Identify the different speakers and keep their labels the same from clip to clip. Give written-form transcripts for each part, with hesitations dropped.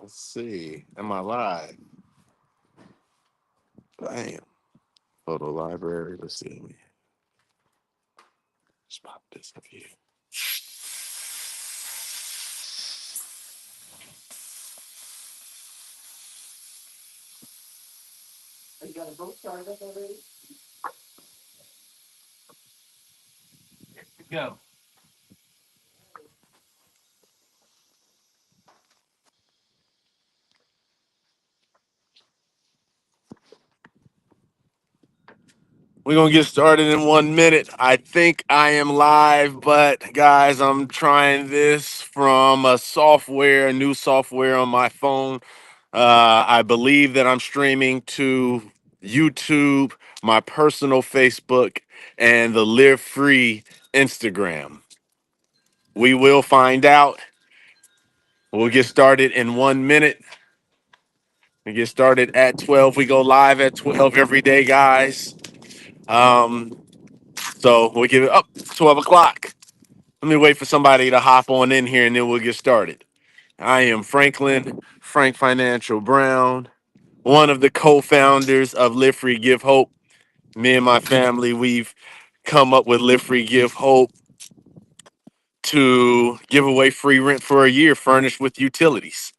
Speaker 1: Let's see. Am I live? Bam. Photo library. Let's see. Let me just pop this up here. Go. We're going to get started in 1 minute. I think I am live, but guys, I'm trying this from a new software on my phone. I believe that I'm streaming to YouTube, my personal Facebook, and the Live Free Instagram. We will find out. We'll get started in 1 minute. We get started at 12. We go live at 12 every day, guys. So we'll give it up 12 o'clock. Let me wait for somebody to hop on in here and then we'll get started. I am Frank Financial Brown, one of the co-founders of Live Free Give Hope. Me and my family, we've come up with Live Free Give Hope to give away free rent for a year furnished with utilities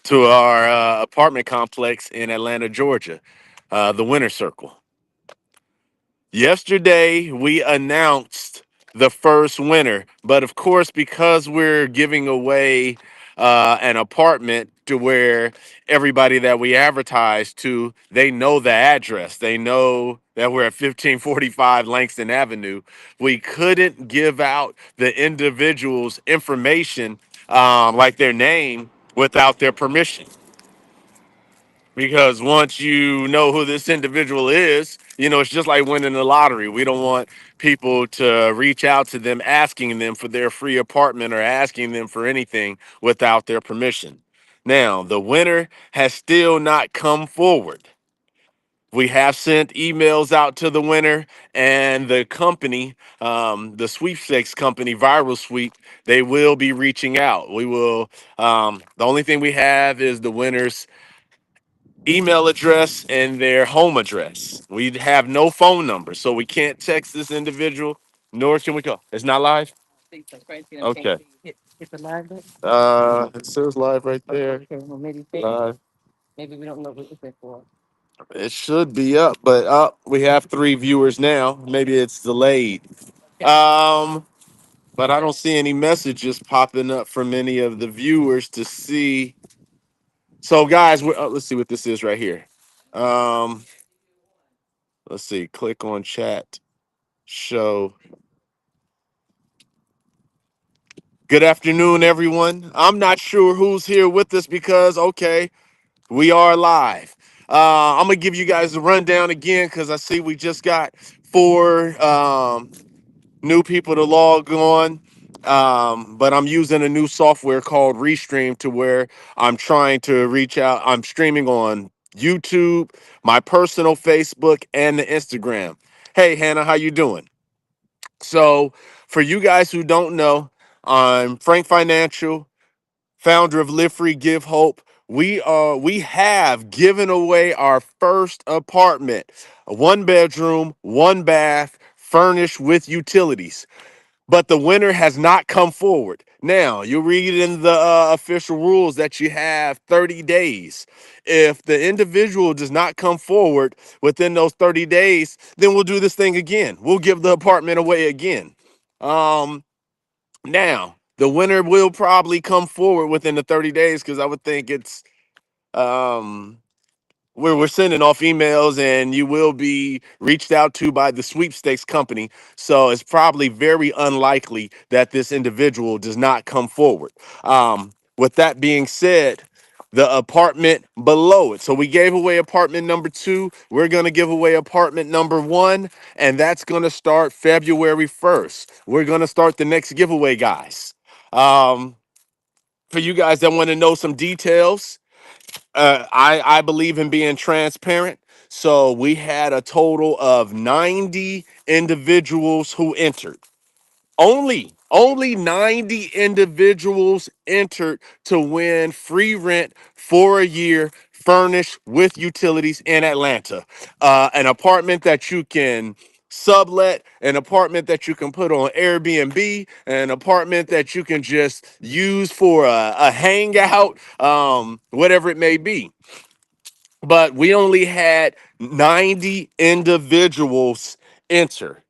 Speaker 1: to our apartment complex in Atlanta, Georgia, the Winter Circle. Yesterday, we announced the first winner, but of course, because we're giving away an apartment to where everybody that we advertise to, they know the address. They know that we're at 1545 Langston Avenue. We couldn't give out the individual's information, like their name, without their permission. Because once you know who this individual is, it's just like winning the lottery. We don't want people to reach out to them asking them for their free apartment or asking them for anything without their permission. Now, the winner has still not come forward. We have sent emails out to the winner and the company, the sweepstakes company, Viral Sweep. They will be reaching out. The only thing we have is the winner's email address and their home address. We have no phone number, so we can't text this individual, nor can we call. It's not live? Okay. Hit the live button? It says live right there. Okay, well, maybe live. Maybe we don't know what it's for. It should be up, but we have 3 viewers now. Maybe it's delayed. Okay. But I don't see any messages popping up from any of the viewers to see. So, guys, let's see what this is right here. Let's see. Click on chat. Show. Good afternoon, everyone. I'm not sure who's here with us because, okay, we are live. I'm going to give you guys a rundown again because I see we just got 4 new people to log on. But I'm using a new software called Restream to where I'm trying to reach out. I'm streaming on YouTube, my personal Facebook, and the Instagram. Hey, Hannah, how you doing? So, for you guys who don't know, I'm Frank Financial, founder of Live Free Give Hope. We have given away our first apartment, a 1-bedroom, 1-bath, furnished with utilities. But the winner has not come forward. Now, you read in the official rules that you have 30 days. If the individual does not come forward within those 30 days, then we'll do this thing again. We'll give the apartment away again. Now, the winner will probably come forward within the 30 days because I would think it's um, we're sending off emails and you will be reached out to by the sweepstakes company. So it's probably very unlikely that this individual does not come forward. With that being said, the apartment below it. So we gave away apartment number 2. We're going to give away apartment number 1, and that's going to start February 1st. We're going to start the next giveaway, guys. For you guys that want to know some details, I believe in being transparent. So we had a total of 90 individuals who entered. Only Only 90 individuals entered to win free rent for a year, furnished with utilities in Atlanta. An apartment that you can sublet, an apartment that you can put on Airbnb, an apartment that you can just use for a hangout, whatever it may be. But we only had 90 individuals enter.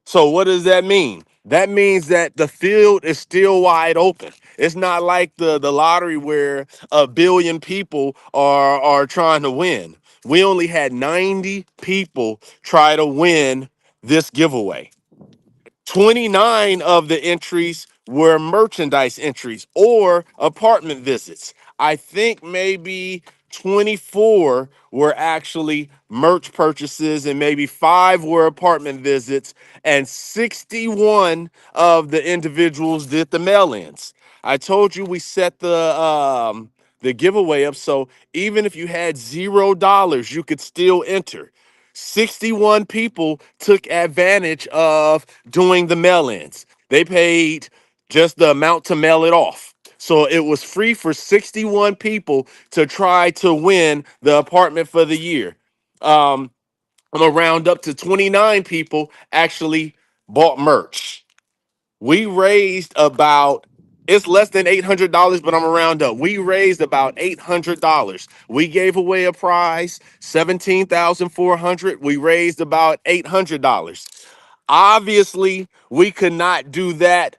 Speaker 1: So what does that mean? That means that the field is still wide open. It's not like the lottery where a billion people are trying to win. We only had 90 people try to win this giveaway. 29 of the entries were merchandise entries or apartment visits. I think maybe 24 were actually merch purchases, and maybe 5 were apartment visits, and 61 of the individuals did the mail-ins. I told you we set the giveaway up so even if you had $0, you could still enter. 61 people took advantage of doing the mail-ins. They paid just the amount to mail it off. So it was free for 61 people to try to win the apartment for the year. I'm gonna round up to 29 people actually bought merch. We raised about, it's less than $800, but I'm gonna round up. We raised about $800. We gave away a prize, 17,400. We raised about $800. Obviously, we could not do that.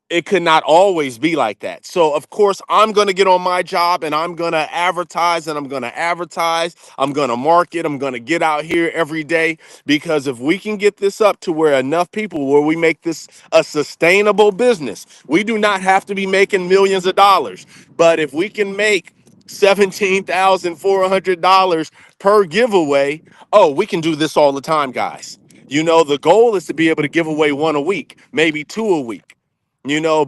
Speaker 1: It could not always be like that. So, of course, I'm going to get on my job and I'm going to advertise and I'm going to advertise. I'm going to market. I'm going to get out here every day, because if we can get this up to where enough people, where we make this a sustainable business, we do not have to be making millions of dollars. But if we can make $17,400 per giveaway, oh, we can do this all the time, guys. You know, the goal is to be able to give away one a week, maybe two a week.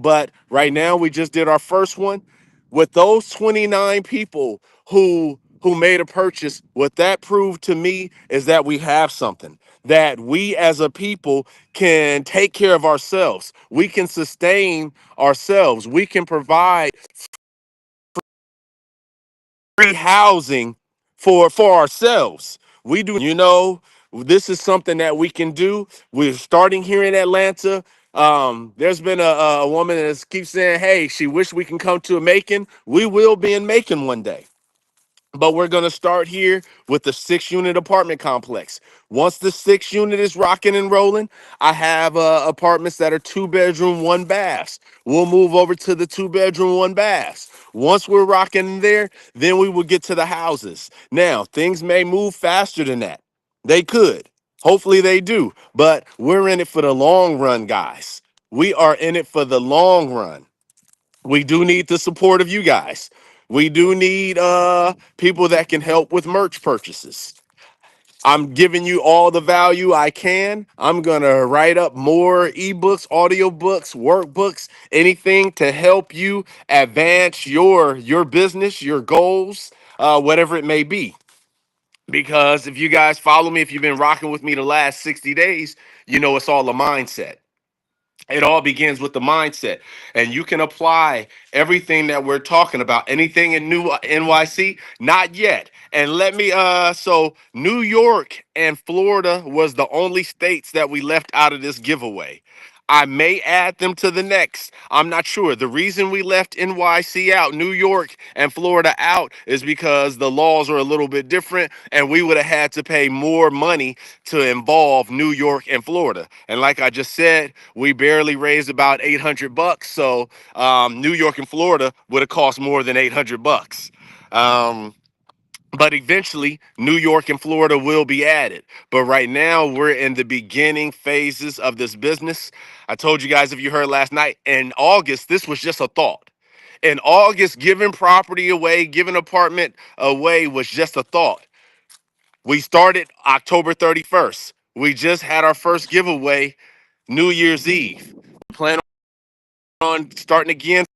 Speaker 1: But right now we just did our first one with those 29 people who made a purchase. What that proved to me is that we have something, that we as a people can take care of ourselves. We can sustain ourselves. We can provide free housing for ourselves. We do, this is something that we can do. We're starting here in Atlanta. There's been a woman that keeps saying, hey, she wish we can come to Macon. We will be in Macon one day. But we're going to start here with the 6-unit apartment complex. Once the 6 unit is rocking and rolling, I have apartments that are 2-bedroom, 1 baths. We'll move over to the 2-bedroom, 1 baths. Once we're rocking there, then we will get to the houses. Now, things may move faster than that. They could. Hopefully they do. But we're in it for the long run, guys. We are in it for the long run. We do need the support of you guys. We do need people that can help with merch purchases. I'm giving you all the value I can. I'm going to write up more ebooks, audiobooks, workbooks, anything to help you advance your business, your goals, whatever it may be. Because if you guys follow me, if you've been rocking with me the last 60 days, you know it's all a mindset. It all begins with the mindset, and you can apply everything that we're talking about. Anything in new NYC? Not yet. And let me so New York and Florida was the only states that we left out of this giveaway. I may add them to the next. I'm not sure. The reason we left NYC out, New York and Florida out, is because the laws are a little bit different, and we would have had to pay more money to involve New York and Florida. And like I just said, we barely raised about $800. So New York and Florida would have cost more than $800. Um, but eventually, New York and Florida will be added. But right now, we're in the beginning phases of this business. I told you guys, if you heard last night, in August, this was just a thought. In August, giving property away, giving apartment away was just a thought. We started October 31st. We just had our first giveaway New Year's Eve. Plan on starting again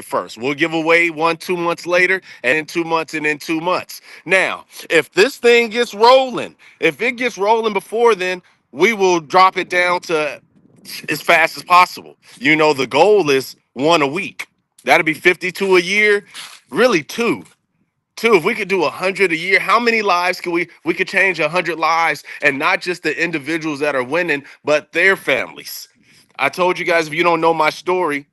Speaker 1: first. We'll give away one 2 months later, and in 2 months, and in 2 months. Now, if this thing gets rolling, if it gets rolling before then, we will drop it down to as fast as possible. The goal is one a week. That'd be 52 a year. Really two. Two, if we could do 100 a year, how many lives could we could change 100 lives, and not just the individuals that are winning, but their families. I told you guys, if you don't know my story,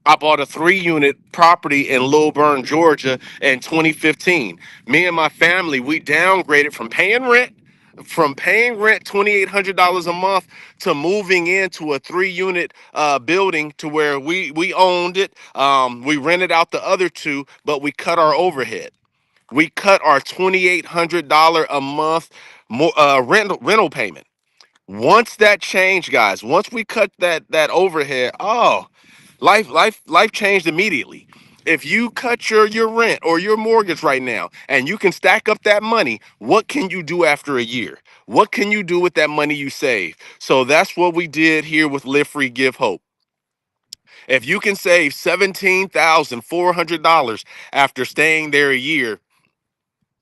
Speaker 1: I bought a 3 unit property in Lilburn, Georgia in 2015. Me and my family, we downgraded from paying rent $2,800 a month to moving into a 3 unit building to where we owned it. We rented out the other two, but we cut our overhead. We cut our $2,800 a month rental payment. Once that changed, guys, once we cut that overhead, oh, life changed immediately. If you cut your rent or your mortgage right now and you can stack up that money, what can you do after a year? What can you do with that money you save? So that's what we did here with Live Free Give Hope. If you can save $17,400 after staying there a year,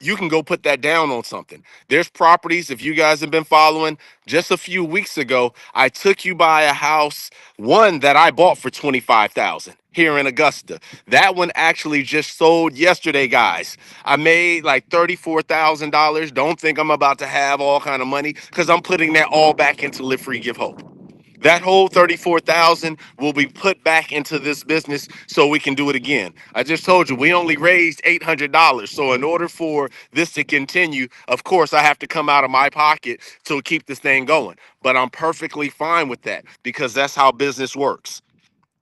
Speaker 1: you can go put that down on something. There's properties, if you guys have been following, just a few weeks ago, I took you by a house, one that I bought for 25,000 here in Augusta. That one actually just sold yesterday, guys. I made like $34,000. Don't think I'm about to have all kind of money, because I'm putting that all back into Live Free Give Hope. That whole 34,000 will be put back into this business so we can do it again. I just told you we only raised $800. So in order for this to continue, of course, I have to come out of my pocket to keep this thing going. But I'm perfectly fine with that, because that's how business works.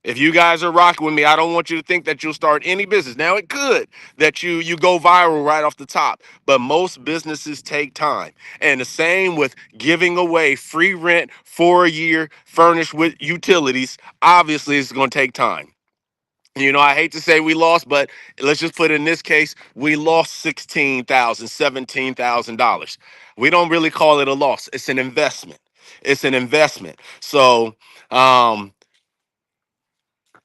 Speaker 1: If you guys are rocking with me, I don't want you to think that you'll start any business. Now, it could that you go viral right off the top, but most businesses take time. And the same with giving away free rent for a year, furnished with utilities. Obviously, it's going to take time. I hate to say we lost, but let's just put it in this case, we lost $16,000, $17,000. We don't really call it a loss. It's an investment. It's an investment. So,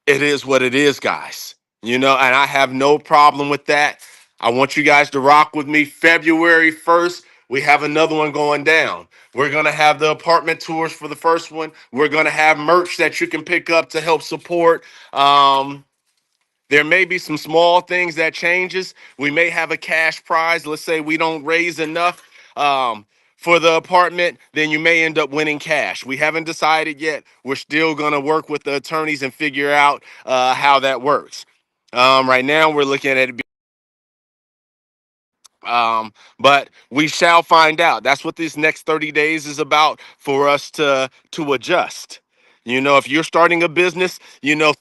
Speaker 1: it is what it is, guys. And I have no problem with that. I want you guys to rock with me. February 1st, we have another one going down. We're going to have the apartment tours for the first one. We're going to have merch that you can pick up to help support. There may be some small things that changes. We may have a cash prize. Let's say we don't raise enough for the apartment, then you may end up winning cash. We haven't decided yet. We're still going to work with the attorneys and figure out how that works. Right now, we're looking at it. But we shall find out. That's what this next 30 days is about, for us to adjust. If you're starting a business,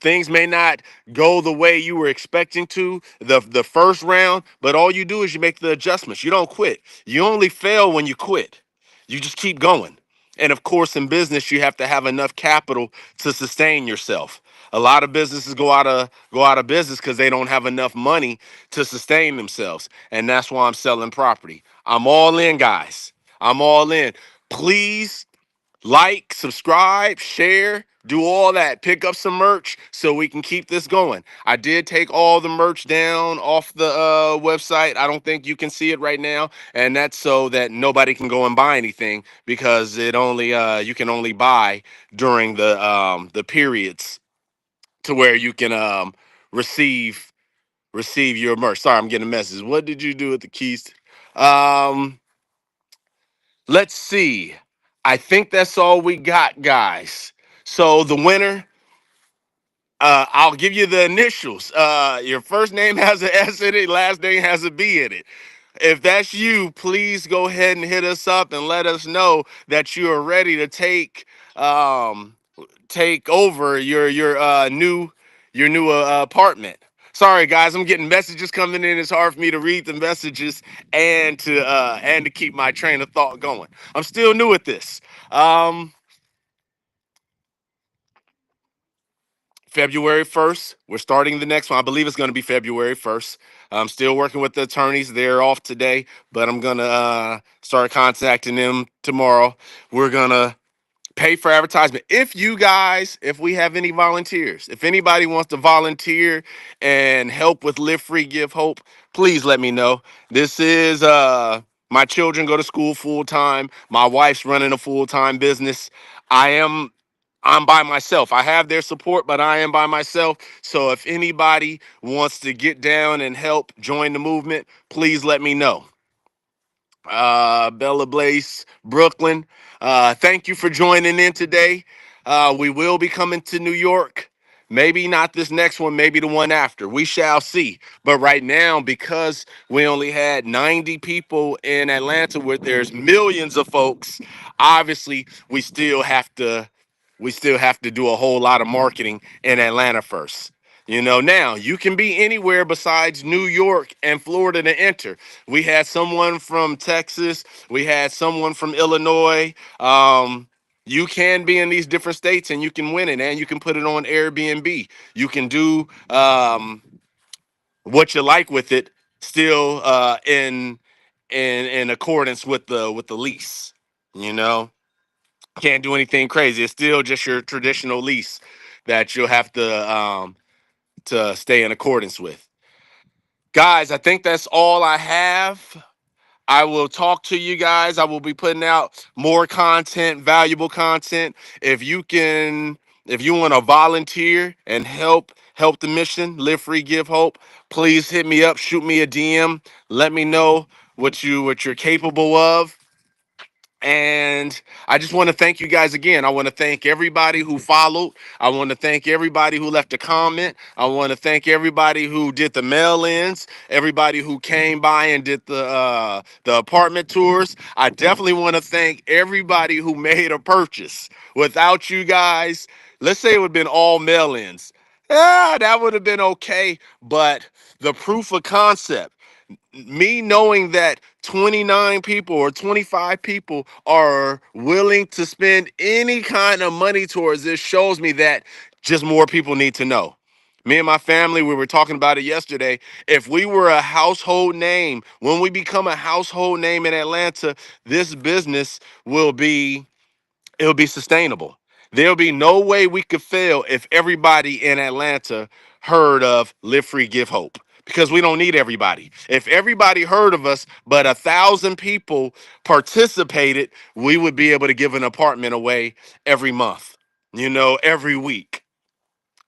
Speaker 1: things may not go the way you were expecting to the first round, but all you do is you make the adjustments. You don't quit. You only fail when you quit. You just keep going. And of course, in business, you have to have enough capital to sustain yourself. A lot of businesses go out of business because they don't have enough money to sustain themselves. And that's why I'm selling property. I'm all in, guys. I'm all in. Please like, subscribe, share, do all that. Pick up some merch so we can keep this going. I did take all the merch down off the website. I don't think you can see it right now, and that's so that nobody can go and buy anything, because it only you can only buy during the periods to where you can receive receive your merch. Sorry, I'm getting a message. What did you do with the keys? Um, let's see. I think that's all we got, guys. So the winner, I'll give you the initials. Your first name has an S in it, last name has a B in it. If that's you, please go ahead and hit us up and let us know that you are ready to take over your new apartment. Sorry, guys, I'm getting messages coming in. It's hard for me to read the messages and to keep my train of thought going. I'm still new at this. Um, February 1st, we're starting the next one. I believe it's going to be February 1st. I'm still working with the attorneys. They're off today, but I'm going to start contacting them tomorrow. We're going to pay for advertisement. If we have any volunteers, if anybody wants to volunteer and help with Live Free Give Hope, please let me know. This is my children go to school full time. My wife's running a full time business. I am I'm by myself. I have their support, but I am by myself. So if anybody wants to get down and help join the movement, please let me know. Bella Blaze, Brooklyn. Thank you for joining in today. We will be coming to New York. Maybe not this next one, maybe the one after. We shall see. But right now, because we only had 90 people in Atlanta, where there's millions of folks, obviously we still have to do a whole lot of marketing in Atlanta first. Now you can be anywhere besides New York and Florida to enter. We had someone from Texas. We had someone from Illinois. You can be in these different states and you can win it, and you can put it on Airbnb. You can do what you like with it, still in accordance with the lease. You know, can't do anything crazy. It's still just your traditional lease that you'll have to stay in accordance with. Guys, I think that's all I have. I will talk to you guys. I will be putting out more content, valuable content. If you want to volunteer and help the mission, live free, give hope, please hit me up, shoot me a DM, let me know what you're capable of. And I just want to thank you guys again. I want to thank everybody who followed. I want to thank everybody who left a comment. I want to thank everybody who did the mail-ins, everybody who came by and did the apartment tours. I definitely want to thank everybody who made a purchase. Without you guys, let's say it would have been all mail-ins. That would have been okay, but the proof of concept, me knowing that 29 people or 25 people are willing to spend any kind of money towards this, shows me that just more people need to know. Me and my family, we were talking about it yesterday. If we were a household name, when we become a household name in Atlanta, this business will be it'll be sustainable. There'll be no way we could fail if everybody in Atlanta heard of Live Free, Give Hope, because we don't need everybody. If everybody heard of us, but 1,000 people participated, we would be able to give an apartment away every month, every week.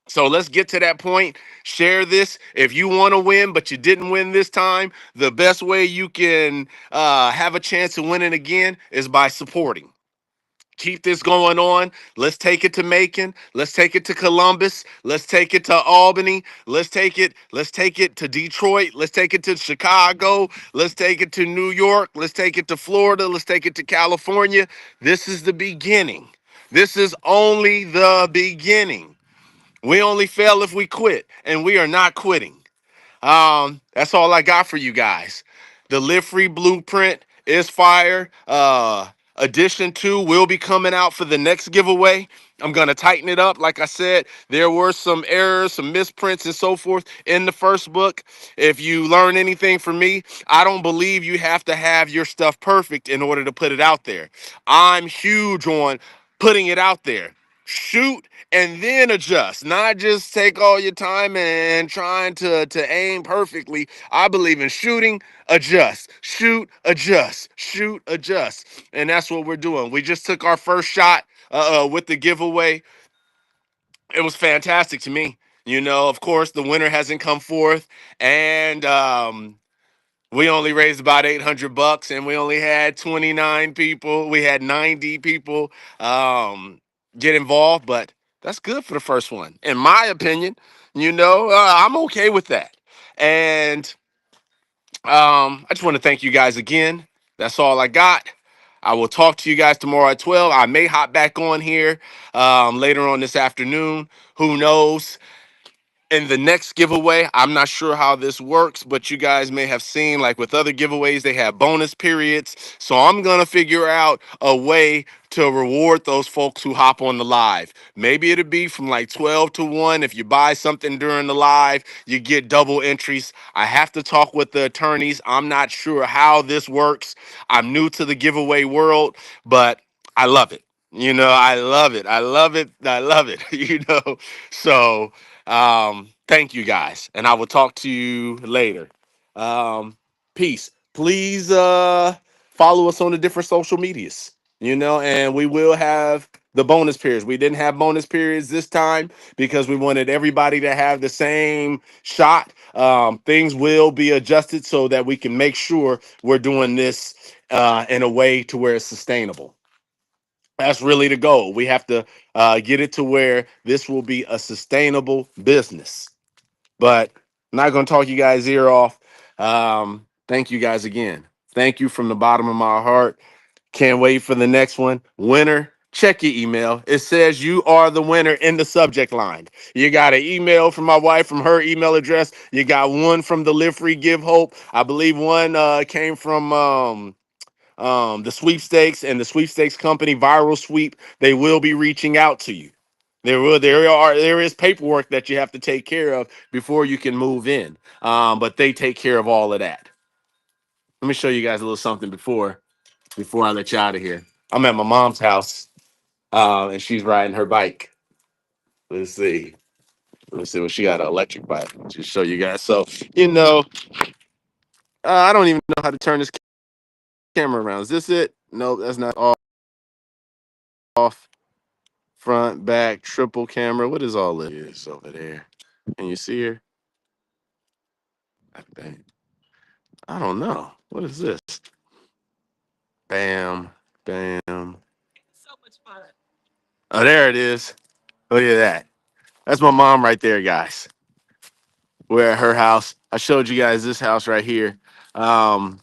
Speaker 1: So let's get to that point. Share this. If you want to win, but you didn't win this time, the best way you can have a chance of winning again is by supporting. Keep this going on. Let's take it to Macon. Let's take it to Columbus. Let's take it to Albany. Let's take it to Detroit. Let's take it to Chicago. Let's take it to New York. Let's take it to Florida. Let's take it to California. This is the beginning. This is only the beginning. We only fail if we quit, and we are not quitting. That's all I got for you guys. The Live Free Blueprint is fire. Edition 2 will be coming out for the next giveaway. I'm going to tighten it up. Like I said, there were some errors, some misprints, and so forth in the first book. If you learn anything from me, I don't believe you have to have your stuff perfect in order to put it out there. I'm huge on putting it out there. Shoot and then adjust, not just take all your time and trying to aim perfectly. I believe in shooting, adjust, shoot, adjust, shoot, adjust. And that's what we're doing. We just took our first shot with the giveaway. It was fantastic to me. Of course, the winner hasn't come forth, and we only raised about $800, and we only had 29 people. We had 90 people get involved, but that's good for the first one, in my opinion. I'm okay with that. And I just want to thank you guys again. That's all I got. I will talk to you guys tomorrow at 12. I may hop back on here later on this afternoon. Who knows? In the next giveaway, I'm not sure how this works, but you guys may have seen, like with other giveaways, they have bonus periods. So I'm going to figure out a way to reward those folks who hop on the live. Maybe it'll be from like 12 to 1. If you buy something during the live, you get double entries. I have to talk with the attorneys. I'm not sure how this works. I'm new to the giveaway world, but I love it. I love it. I love it. I love it. So thank you guys, and I will talk to you later. Peace. Please follow us on the different social medias, and we will have the bonus periods. We didn't have bonus periods this time because we wanted everybody to have the same shot. Things will be adjusted so that we can make sure we're doing this in a way to where it's sustainable. That's really the goal. We have to get it to where this will be a sustainable business. But I'm not going to talk you guys' ear off. Thank you guys again. Thank you from the bottom of my heart. Can't wait for the next one. Winner, check your email. It says you are the winner in the subject line. You got an email from my wife from her email address. You got one from the Live Free Give Hope. I believe one came from the sweepstakes and the sweepstakes company Viral Sweep. They will be reaching out to you. There is paperwork that you have to take care of before you can move in. But they take care of all of that. Let me show you guys a little something before I let you out of here. I'm at my mom's house, and she's riding her bike. Let's see. Let's see what she got, an electric bike. Just show you guys. So, I don't even know how to turn this camera around. Is this it? No, that's not off. Front, back, triple camera. What is all this over there? Can you see her? I think. I don't know. What is this? Bam, bam. Oh, there it is. Look at that. That's my mom right there, guys. We're at her house. I showed you guys this house right here. Um,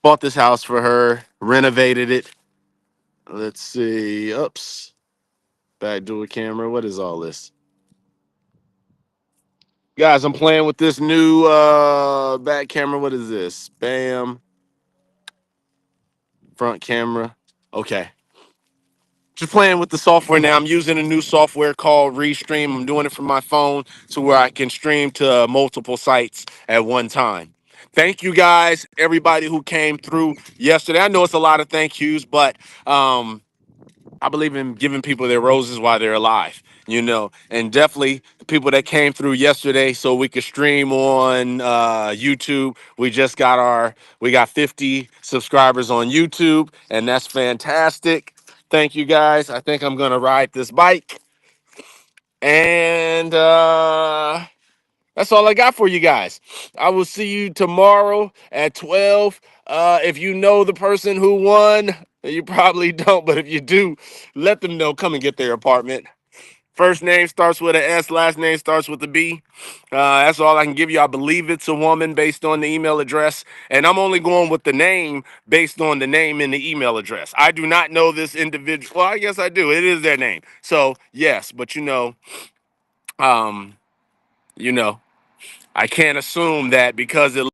Speaker 1: Bought this house for her, renovated it. Let's see. Oops. Back door camera. What is all this? Guys, I'm playing with this new back camera. What is this? Bam. Front camera. Okay. Just playing with the software now. I'm using a new software called Restream. I'm doing it from my phone to where I can stream to multiple sites at one time. Thank you guys, everybody who came through yesterday. I know it's a lot of thank yous, but I believe in giving people their roses while they're alive, and definitely the people that came through yesterday so we could stream on YouTube. We got 50 subscribers on YouTube, and that's fantastic. Thank you guys. I think I'm going to ride this bike, and that's all I got for you guys. I will see you tomorrow at 12. If you know the person who won, you probably don't, but if you do, let them know. Come and get their apartment. First name starts with an S, last name starts with a B. That's all I can give you. I believe it's a woman based on the email address, and I'm only going with the name based on the name in the email address. I do not know this individual. Well, I guess I do. It is their name. So, yes, but um, you know, I can't assume that because it